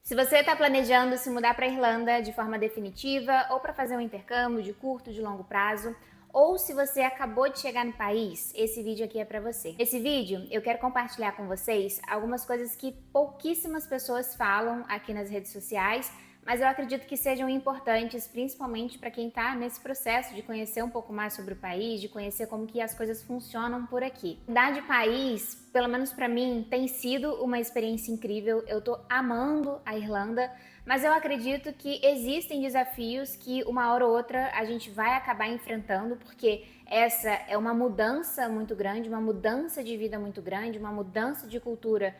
Se você está planejando se mudar para a Irlanda de forma definitiva ou para fazer um intercâmbio de curto, de longo prazo, ou se você acabou de chegar no país, esse vídeo aqui é para você. Nesse vídeo eu quero compartilhar com vocês algumas coisas que pouquíssimas pessoas falam aqui nas redes sociais, mas eu acredito que sejam importantes, principalmente para quem está nesse processo de conhecer um pouco mais sobre o país, de conhecer como que as coisas funcionam por aqui. Mudar de país, pelo menos para mim, tem sido uma experiência incrível. Eu tô amando a Irlanda, mas eu acredito que existem desafios que uma hora ou outra a gente vai acabar enfrentando, porque essa é uma mudança muito grande, uma mudança de vida muito grande, uma mudança de cultura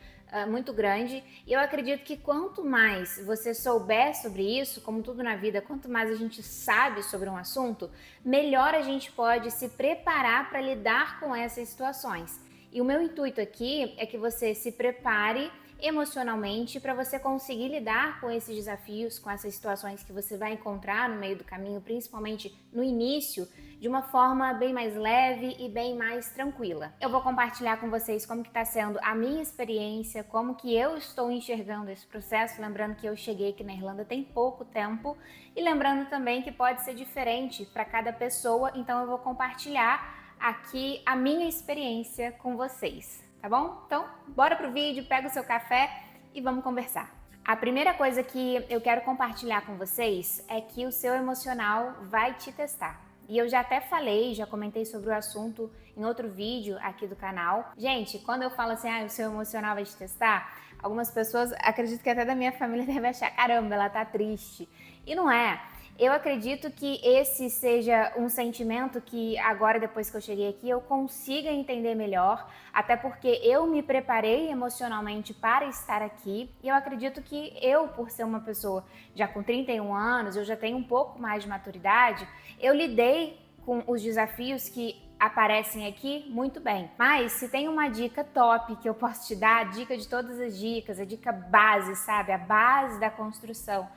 muito grande. E eu acredito que quanto mais você souber sobre isso, como tudo na vida, quanto mais a gente sabe sobre um assunto, melhor a gente pode se preparar para lidar com essas situações. E o meu intuito aqui é que você se prepare emocionalmente para você conseguir lidar com esses desafios, com essas situações que você vai encontrar no meio do caminho, principalmente no início, de uma forma bem mais leve e bem mais tranquila. Eu vou compartilhar com vocês como que está sendo a minha experiência, como que eu estou enxergando esse processo, lembrando que eu cheguei aqui na Irlanda tem pouco tempo e lembrando também que pode ser diferente para cada pessoa, então eu vou compartilhar aqui a minha experiência com vocês, tá bom? Então, bora pro vídeo, pega o seu café e vamos conversar. A primeira coisa que eu quero compartilhar com vocês é que o seu emocional vai te testar. E eu já até falei, já comentei sobre o assunto em outro vídeo aqui do canal. Gente, quando eu falo assim, o seu emocional vai te testar, algumas pessoas, acredito que até da minha família devem achar, caramba, ela tá triste. E não é. Eu acredito que esse seja um sentimento que agora, depois que eu cheguei aqui, eu consiga entender melhor, até porque eu me preparei emocionalmente para estar aqui e eu acredito que eu, por ser uma pessoa já com 31 anos, eu já tenho um pouco mais de maturidade, eu lidei com os desafios que aparecem aqui muito bem. Mas se tem uma dica top que eu posso te dar, a dica de todas as dicas, a dica base, sabe? A base da construção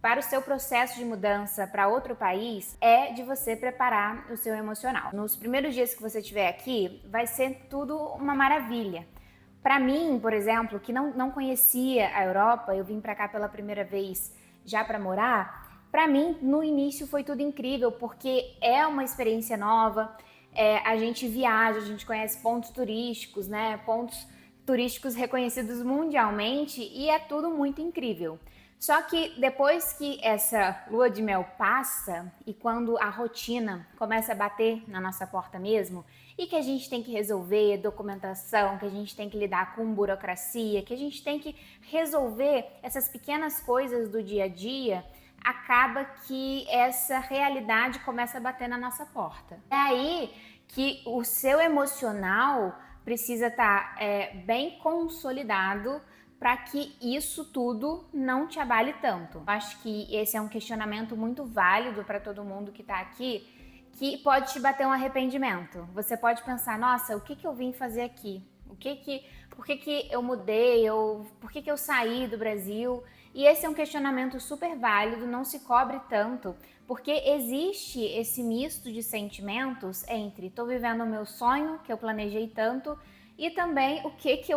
para o seu processo de mudança para outro país é de você preparar o seu emocional. Nos primeiros dias que você estiver aqui, vai ser tudo uma maravilha. Para mim, por exemplo, que não conhecia a Europa, eu vim para cá pela primeira vez já para morar, para mim, no início foi tudo incrível, porque é uma experiência nova, a gente viaja, a gente conhece pontos turísticos, né? Pontos turísticos reconhecidos mundialmente e é tudo muito incrível. Só que depois que essa lua de mel passa e quando a rotina começa a bater na nossa porta mesmo e que a gente tem que resolver documentação, que a gente tem que lidar com burocracia, que a gente tem que resolver essas pequenas coisas do dia a dia, acaba que essa realidade começa a bater na nossa porta. É aí que o seu emocional precisa estar bem consolidado para que isso tudo não te abale tanto. Acho que esse é um questionamento muito válido para todo mundo que está aqui, que pode te bater um arrependimento. Você pode pensar, nossa, o que eu vim fazer aqui? Por que eu mudei? Por que eu saí do Brasil? E esse é um questionamento super válido, não se cobre tanto, porque existe esse misto de sentimentos entre tô vivendo o meu sonho, que eu planejei tanto, e também o que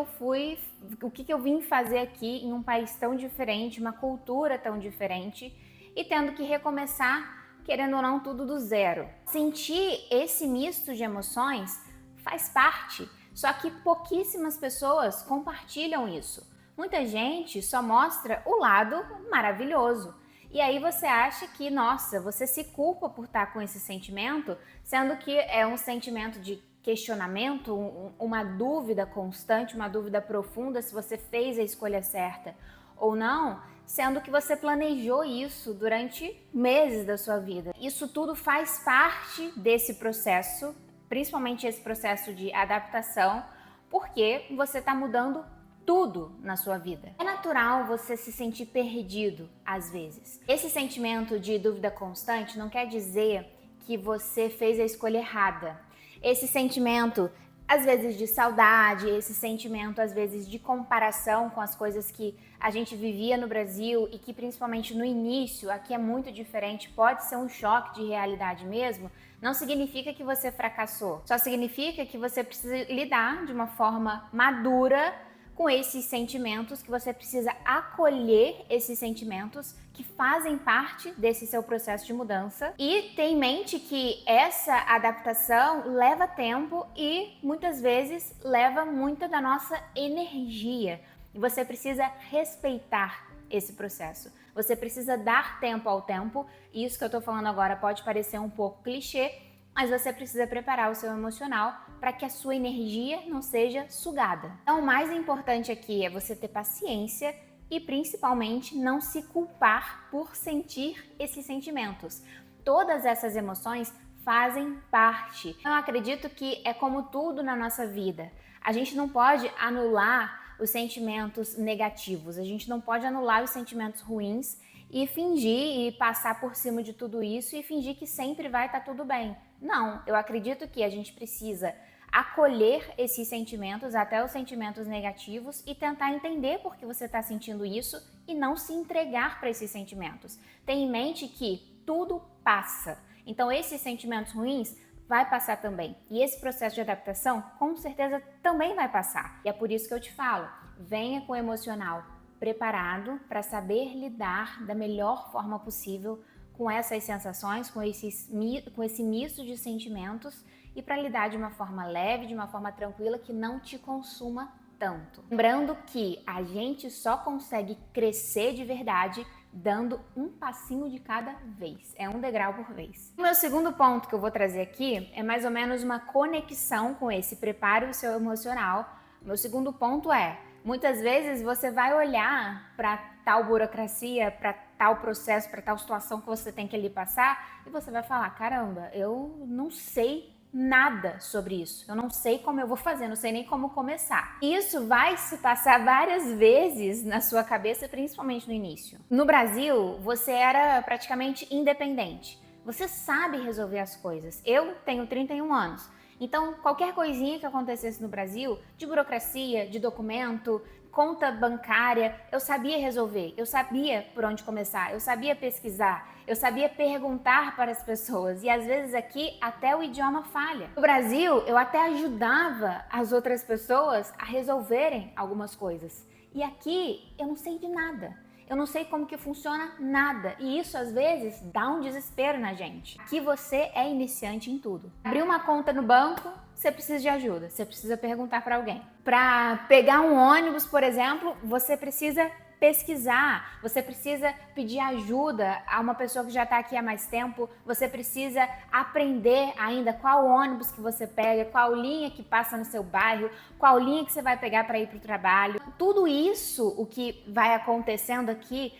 eu vim fazer aqui em um país tão diferente, uma cultura tão diferente e tendo que recomeçar, querendo ou não, tudo do zero. Sentir esse misto de emoções faz parte, só que pouquíssimas pessoas compartilham isso. Muita gente só mostra o lado maravilhoso. E aí você acha que, nossa, você se culpa por estar com esse sentimento, sendo que é um sentimento de questionamento, uma dúvida constante, uma dúvida profunda se você fez a escolha certa ou não, sendo que você planejou isso durante meses da sua vida. Isso tudo faz parte desse processo, principalmente esse processo de adaptação, porque você está mudando tudo na sua vida. É natural você se sentir perdido às vezes. Esse sentimento de dúvida constante não quer dizer que você fez a escolha errada. Esse sentimento, às vezes, de saudade, esse sentimento, às vezes, de comparação com as coisas que a gente vivia no Brasil e que, principalmente no início, aqui é muito diferente, pode ser um choque de realidade mesmo, não significa que você fracassou. Só significa que você precisa lidar de uma forma madura com esses sentimentos, que você precisa acolher esses sentimentos que fazem parte desse seu processo de mudança e ter em mente que essa adaptação leva tempo e muitas vezes leva muita da nossa energia. E você precisa respeitar esse processo. Você precisa dar tempo ao tempo. Isso que eu tô falando agora pode parecer um pouco clichê, mas você precisa preparar o seu emocional para que a sua energia não seja sugada. Então, o mais importante aqui é você ter paciência e principalmente não se culpar por sentir esses sentimentos. Todas essas emoções fazem parte. Eu acredito que é como tudo na nossa vida. A gente não pode anular os sentimentos negativos, a gente não pode anular os sentimentos ruins e fingir e passar por cima de tudo isso e fingir que sempre vai estar tudo bem. Não, eu acredito que a gente precisa acolher esses sentimentos, até os sentimentos negativos, e tentar entender por que você está sentindo isso e não se entregar para esses sentimentos. Tenha em mente que tudo passa. Então esses sentimentos ruins vai passar também. E esse processo de adaptação, com certeza, também vai passar. E é por isso que eu te falo, venha com o emocional preparado para saber lidar da melhor forma possível com essas sensações, com esse misto de sentimentos e para lidar de uma forma leve, de uma forma tranquila, que não te consuma tanto. Lembrando que a gente só consegue crescer de verdade dando um passinho de cada vez, é um degrau por vez. O meu segundo ponto que eu vou trazer aqui é mais ou menos uma conexão com esse prepare o seu emocional. O meu segundo ponto é, muitas vezes você vai olhar para tal burocracia, para tal processo, para tal situação que você tem que ali passar e você vai falar, caramba, eu não sei nada sobre isso, eu não sei como eu vou fazer, não sei nem como começar. Isso vai se passar várias vezes na sua cabeça, principalmente no início. No Brasil, você era praticamente independente. Você sabe resolver as coisas. Eu tenho 31 anos. Então, qualquer coisinha que acontecesse no Brasil, de burocracia, de documento, conta bancária, eu sabia resolver, eu sabia por onde começar, eu sabia pesquisar, eu sabia perguntar para as pessoas e às vezes aqui até o idioma falha. No Brasil, eu até ajudava as outras pessoas a resolverem algumas coisas e aqui eu não sei de nada. Eu não sei como que funciona nada e isso às vezes dá um desespero na gente. Aqui você é iniciante em tudo. Abrir uma conta no banco, você precisa de ajuda, você precisa perguntar para alguém. Para pegar um ônibus, por exemplo, você precisa pesquisar, você precisa pedir ajuda a uma pessoa que já está aqui há mais tempo, você precisa aprender ainda qual ônibus que você pega, qual linha que passa no seu bairro, qual linha que você vai pegar para ir para o trabalho. Tudo isso, o que vai acontecendo aqui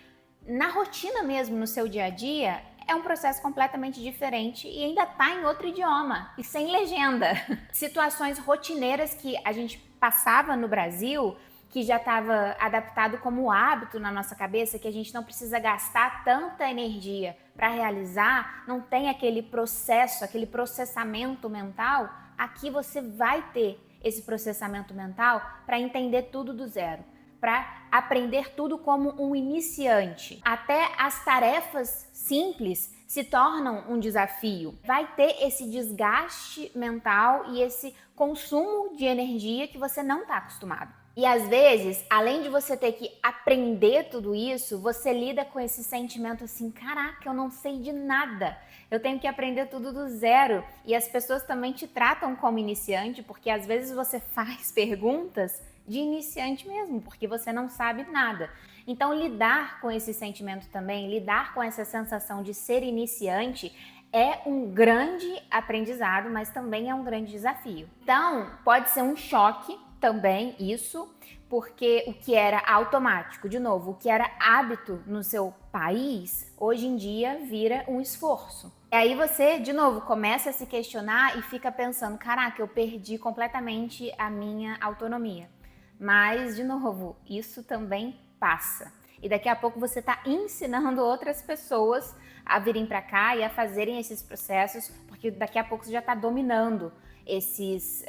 na rotina mesmo, no seu dia a dia, é um processo completamente diferente e ainda está em outro idioma e sem legenda. Situações rotineiras que a gente passava no Brasil, que já estava adaptado como hábito na nossa cabeça, que a gente não precisa gastar tanta energia para realizar, não tem aquele processo, aquele processamento mental, aqui você vai ter esse processamento mental para entender tudo do zero, para aprender tudo como um iniciante. Até as tarefas simples se tornam um desafio. Vai ter esse desgaste mental e esse consumo de energia que você não está acostumado. E às vezes, além de você ter que aprender tudo isso, você lida com esse sentimento assim, caraca, eu não sei de nada, eu tenho que aprender tudo do zero. E as pessoas também te tratam como iniciante, porque às vezes você faz perguntas de iniciante mesmo, porque você não sabe nada. Então lidar com esse sentimento também, lidar com essa sensação de ser iniciante é um grande aprendizado, mas também é um grande desafio. Então pode ser um choque também isso, porque o que era automático, de novo, o que era hábito no seu país, hoje em dia vira um esforço. E aí você, de novo, começa a se questionar e fica pensando, caraca, eu perdi completamente a minha autonomia. Mas, de novo, isso também passa. E daqui a pouco você está ensinando outras pessoas a virem para cá e a fazerem esses processos, porque daqui a pouco você já está dominando esses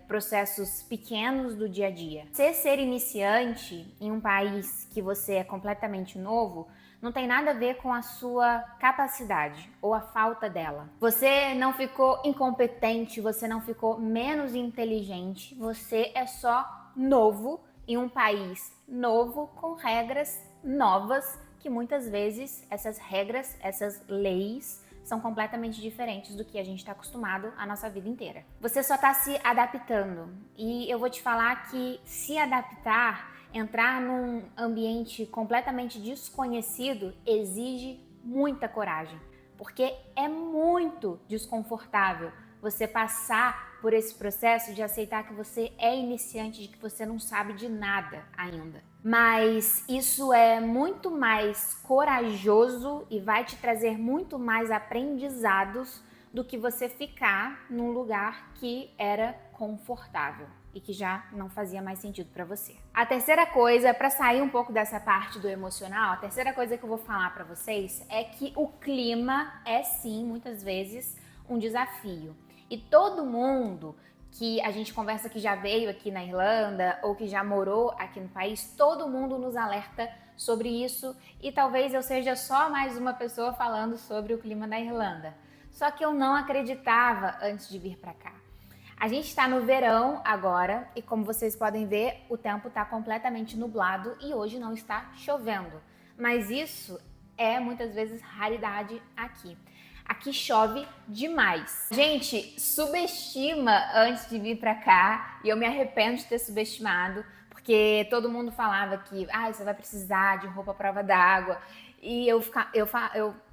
processos pequenos do dia a dia. Você ser iniciante em um país que você é completamente novo não tem nada a ver com a sua capacidade ou a falta dela. Você não ficou incompetente, você não ficou menos inteligente, você é só novo em um país novo com regras novas, que muitas vezes essas regras, essas leis, são completamente diferentes do que a gente está acostumado a nossa vida inteira. Você só está se adaptando, e eu vou te falar que se adaptar, entrar num ambiente completamente desconhecido, exige muita coragem, porque é muito desconfortável você passar por esse processo de aceitar que você é iniciante, de que você não sabe de nada ainda. Mas isso é muito mais corajoso e vai te trazer muito mais aprendizados do que você ficar num lugar que era confortável e que já não fazia mais sentido para você. A terceira coisa, para sair um pouco dessa parte do emocional, a terceira coisa que eu vou falar para vocês é que o clima é sim, muitas vezes, um desafio. E todo mundo que a gente conversa que já veio aqui na Irlanda ou que já morou aqui no país, todo mundo nos alerta sobre isso, e talvez eu seja só mais uma pessoa falando sobre o clima da Irlanda. Só que eu não acreditava antes de vir para cá. A gente está no verão agora e, como vocês podem ver, o tempo está completamente nublado e hoje não está chovendo. Mas isso é muitas vezes raridade aqui. Aqui chove demais. Gente, subestima antes de vir pra cá, e eu me arrependo de ter subestimado, porque todo mundo falava que você vai precisar de roupa à prova d'água, e eu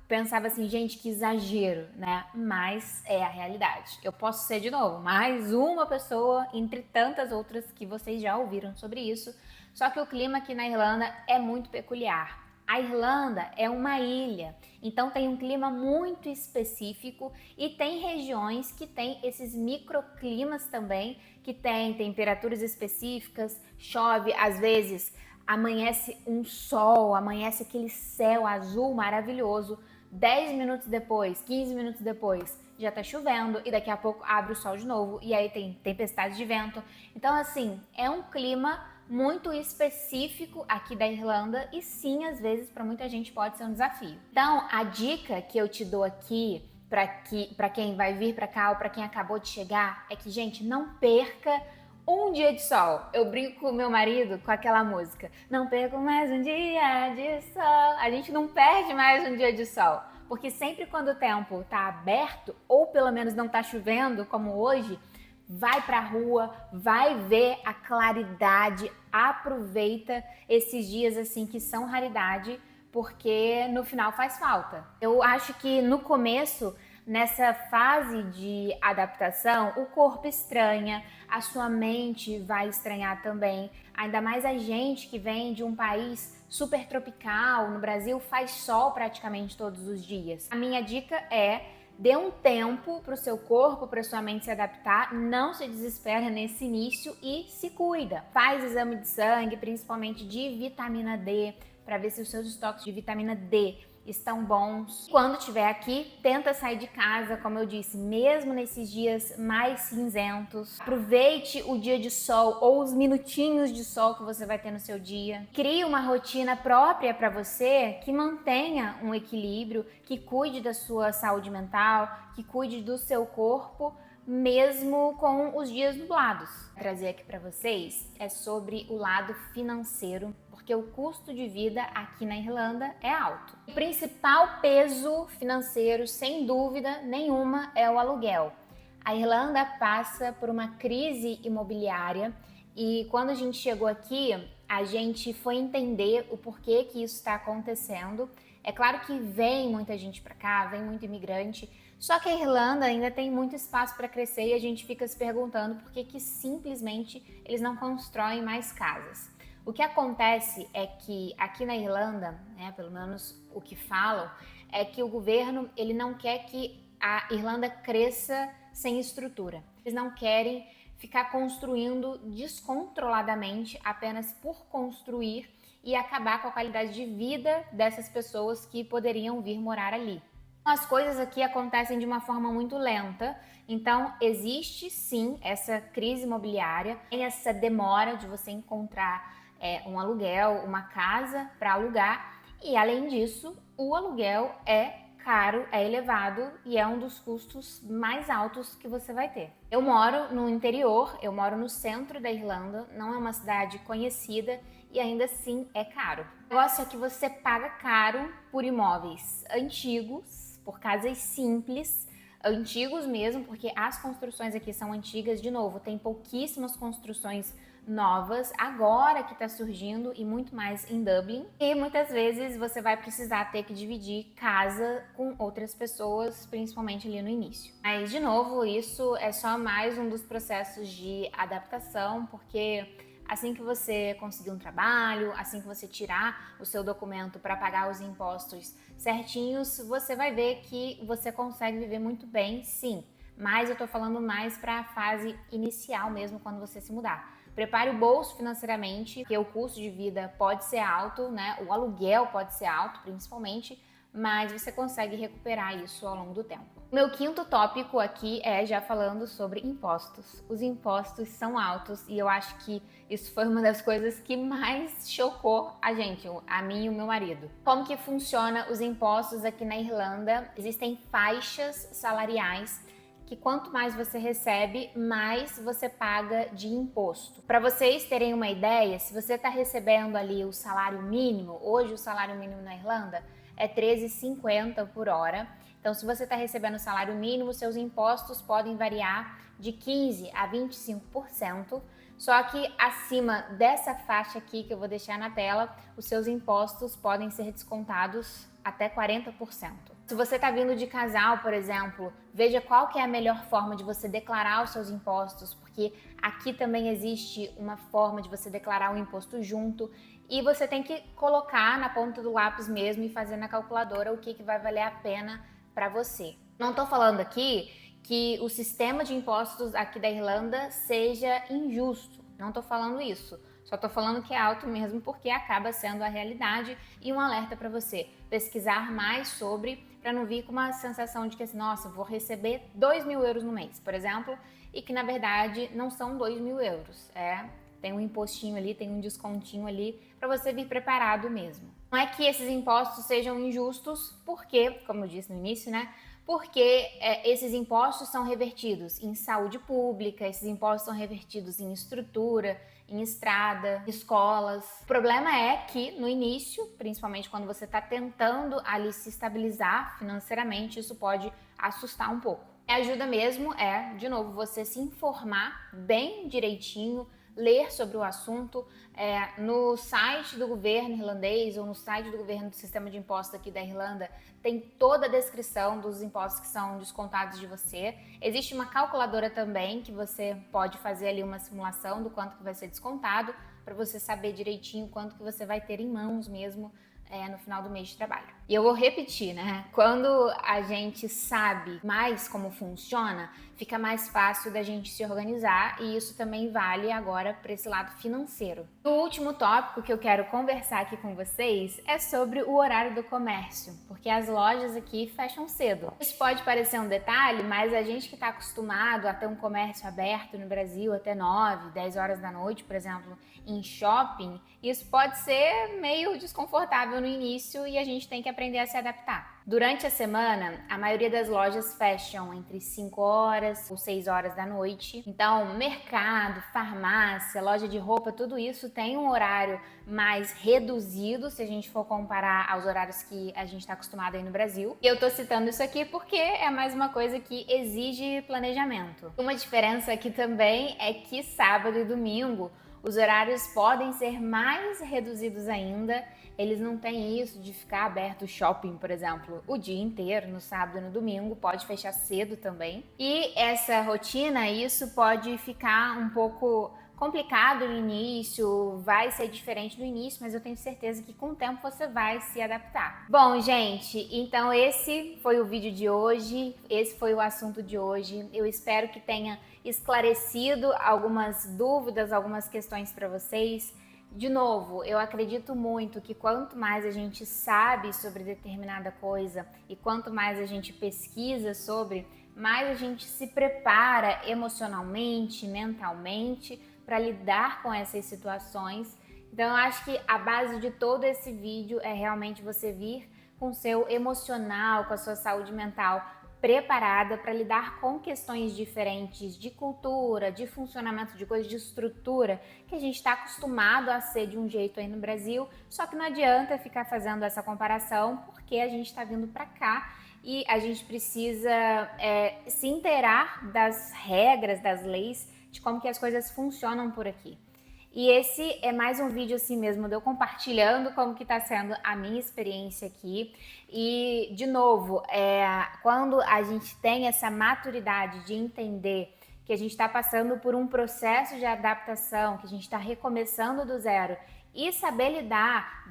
pensava assim, gente, que exagero, né? Mas é a realidade. Eu posso ser, de novo, mais uma pessoa entre tantas outras que vocês já ouviram sobre isso, só que o clima aqui na Irlanda é muito peculiar. A Irlanda é uma ilha, então tem um clima muito específico e tem regiões que tem esses microclimas também, que tem temperaturas específicas, chove, às vezes amanhece um sol, amanhece aquele céu azul maravilhoso, 10 minutos depois, 15 minutos depois, já tá chovendo e daqui a pouco abre o sol de novo e aí tem tempestade de vento. Então assim, é um clima muito específico aqui da Irlanda e sim, às vezes, para muita gente pode ser um desafio. Então, a dica que eu te dou aqui para quem vai vir para cá ou para quem acabou de chegar é que, gente, não perca um dia de sol. Eu brinco com o meu marido com aquela música: não perco mais um dia de sol. A gente não perde mais um dia de sol, porque sempre quando o tempo tá aberto ou pelo menos não tá chovendo, como hoje, vai pra rua, vai ver a claridade, aproveita esses dias assim que são raridade, porque no final faz falta. Eu acho que no começo, nessa fase de adaptação, o corpo estranha, a sua mente vai estranhar também, ainda mais a gente que vem de um país super tropical. No Brasil faz sol praticamente todos os dias. A minha dica é: dê um tempo para o seu corpo, para sua mente se adaptar, não se desespera nesse início e se cuida. Faz exame de sangue, principalmente de vitamina D, para ver se os seus estoques de vitamina D estão bons. Quando estiver aqui, tenta sair de casa, como eu disse, mesmo nesses dias mais cinzentos. Aproveite o dia de sol ou os minutinhos de sol que você vai ter no seu dia. Crie uma rotina própria para você que mantenha um equilíbrio, que cuide da sua saúde mental, que cuide do seu corpo, mesmo com os dias nublados. Vou trazer aqui para vocês é sobre o lado financeiro, porque o custo de vida aqui na Irlanda é alto. O principal peso financeiro, sem dúvida nenhuma, é o aluguel. A Irlanda passa por uma crise imobiliária e quando a gente chegou aqui, a gente foi entender o porquê que isso está acontecendo. É claro que vem muita gente para cá, vem muito imigrante, só que a Irlanda ainda tem muito espaço para crescer e a gente fica se perguntando por que simplesmente eles não constroem mais casas. O que acontece é que aqui na Irlanda, pelo menos o que falam, é que o governo ele não quer que a Irlanda cresça sem estrutura. Eles não querem ficar construindo descontroladamente apenas por construir e acabar com a qualidade de vida dessas pessoas que poderiam vir morar ali. As coisas aqui acontecem de uma forma muito lenta, então existe sim essa crise imobiliária, tem essa demora de você encontrar um aluguel, uma casa para alugar, e além disso, o aluguel é caro, é elevado e é um dos custos mais altos que você vai ter. Eu moro no interior, eu moro no centro da Irlanda, não é uma cidade conhecida e ainda assim é caro. O negócio é que você paga caro por imóveis antigos, por casas simples, antigos mesmo, porque as construções aqui são antigas. De novo, tem pouquíssimas construções novas, agora que está surgindo, e muito mais em Dublin. E muitas vezes você vai precisar ter que dividir casa com outras pessoas, principalmente ali no início. Mas, de novo, isso é só mais um dos processos de adaptação, porque assim que você conseguir um trabalho, assim que você tirar o seu documento para pagar os impostos certinhos, você vai ver que você consegue viver muito bem, sim. Mas eu tô falando mais para a fase inicial mesmo, quando você se mudar. Prepare o bolso financeiramente, porque o custo de vida pode ser alto, né? O aluguel pode ser alto, principalmente, mas você consegue recuperar isso ao longo do tempo. Meu quinto tópico aqui é já falando sobre impostos. Os impostos são altos e eu acho que isso foi uma das coisas que mais chocou a gente, a mim e o meu marido. Como que funciona os impostos aqui na Irlanda? Existem faixas salariais que quanto mais você recebe, mais você paga de imposto. Para vocês terem uma ideia, se você está recebendo ali o salário mínimo, hoje o salário mínimo na Irlanda é 13,50 por hora. Então, se você está recebendo o salário mínimo, seus impostos podem variar de 15% a 25%. Só que acima dessa faixa aqui que eu vou deixar na tela, os seus impostos podem ser descontados até 40%. Se você está vindo de casal, por exemplo, veja qual que é a melhor forma de você declarar os seus impostos, porque aqui também existe uma forma de você declarar o imposto junto e você tem que colocar na ponta do lápis mesmo e fazer na calculadora o que vai valer a pena para você. Não estou falando aqui que o sistema de impostos aqui da Irlanda seja injusto, não estou falando isso. Só tô falando que é alto mesmo porque acaba sendo a realidade, e um alerta para você pesquisar mais sobre, para não vir com uma sensação de que assim, nossa, vou receber 2.000 euros no mês, por exemplo, e que na verdade não são 2.000 euros, tem um impostinho ali, tem um descontinho ali para você vir preparado mesmo. Não é que esses impostos sejam injustos, porque, como eu disse no início, né? Porque esses impostos são revertidos em saúde pública, esses impostos são revertidos em estrutura, em estrada, escolas. O problema é que no início, principalmente quando você está tentando ali se estabilizar financeiramente, isso pode assustar um pouco. A ajuda mesmo é, de novo, você se informar bem direitinho, ler sobre o assunto no site do governo irlandês ou no site do governo do sistema de impostos aqui da Irlanda. Tem toda a descrição dos impostos que são descontados de você. Existe uma calculadora também que você pode fazer ali uma simulação do quanto que vai ser descontado para você saber direitinho quanto que você vai ter em mãos mesmo no final do mês de trabalho. E eu vou repetir, né? Quando a gente sabe mais como funciona, fica mais fácil da gente se organizar, e isso também vale agora para esse lado financeiro. O último tópico que eu quero conversar aqui com vocês é sobre o horário do comércio, porque as lojas aqui fecham cedo. Isso pode parecer um detalhe, mas a gente que está acostumado a ter um comércio aberto no Brasil até 9, 10 horas da noite, por exemplo, em shopping, isso pode ser meio desconfortável no início e a gente tem que aprender a se adaptar. Durante a semana, a maioria das lojas fecham entre 5 horas ou 6 horas da noite. Então, mercado, farmácia, loja de roupa, tudo isso tem um horário mais reduzido se a gente for comparar aos horários que a gente está acostumado aí no Brasil. E eu tô citando isso aqui porque é mais uma coisa que exige planejamento. Uma diferença aqui também é que sábado e domingo os horários podem ser mais reduzidos ainda. Eles não têm isso de ficar aberto o shopping, por exemplo, o dia inteiro, no sábado e no domingo, pode fechar cedo também. E essa rotina, isso pode ficar um pouco complicado no início, vai ser diferente no início, mas eu tenho certeza que com o tempo você vai se adaptar. Bom, gente, então esse foi o vídeo de hoje, esse foi o assunto de hoje. Eu espero que tenha esclarecido algumas dúvidas, algumas questões para vocês. De novo, eu acredito muito que quanto mais a gente sabe sobre determinada coisa e quanto mais a gente pesquisa sobre, mais a gente se prepara emocionalmente, mentalmente para lidar com essas situações. Então eu acho que a base de todo esse vídeo é realmente você vir com o seu emocional, com a sua saúde mental preparada para lidar com questões diferentes de cultura, de funcionamento de coisas, de estrutura, que a gente está acostumado a ser de um jeito aí no Brasil, só que não adianta ficar fazendo essa comparação, porque a gente está vindo para cá e a gente precisa se inteirar das regras, das leis, de como que as coisas funcionam por aqui. E esse é mais um vídeo assim mesmo, de eu compartilhando como que tá sendo a minha experiência aqui. E, de novo, quando a gente tem essa maturidade de entender que a gente está passando por um processo de adaptação, que a gente está recomeçando do zero e saber lidar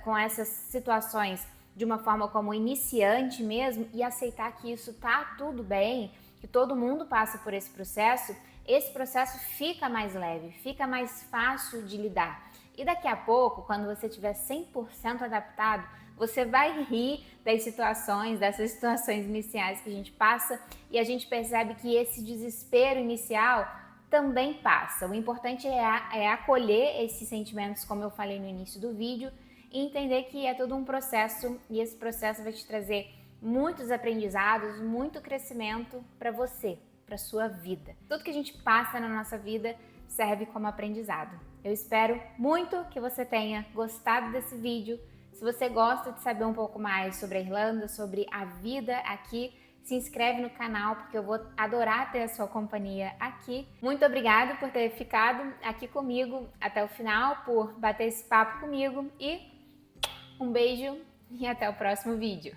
com essas situações de uma forma como iniciante mesmo e aceitar que isso tá tudo bem, que todo mundo passa por esse processo fica mais leve, fica mais fácil de lidar. E daqui a pouco, quando você estiver 100% adaptado, você vai rir dessas situações iniciais que a gente passa e a gente percebe que esse desespero inicial também passa. O importante é acolher esses sentimentos, como eu falei no início do vídeo, e entender que é todo um processo e esse processo vai te trazer muitos aprendizados, muito crescimento para você, para sua vida. Tudo que a gente passa na nossa vida serve como aprendizado. Eu espero muito que você tenha gostado desse vídeo. Se você gosta de saber um pouco mais sobre a Irlanda, sobre a vida aqui, se inscreve no canal porque eu vou adorar ter a sua companhia aqui. Muito obrigada por ter ficado aqui comigo até o final, por bater esse papo comigo e um beijo e até o próximo vídeo.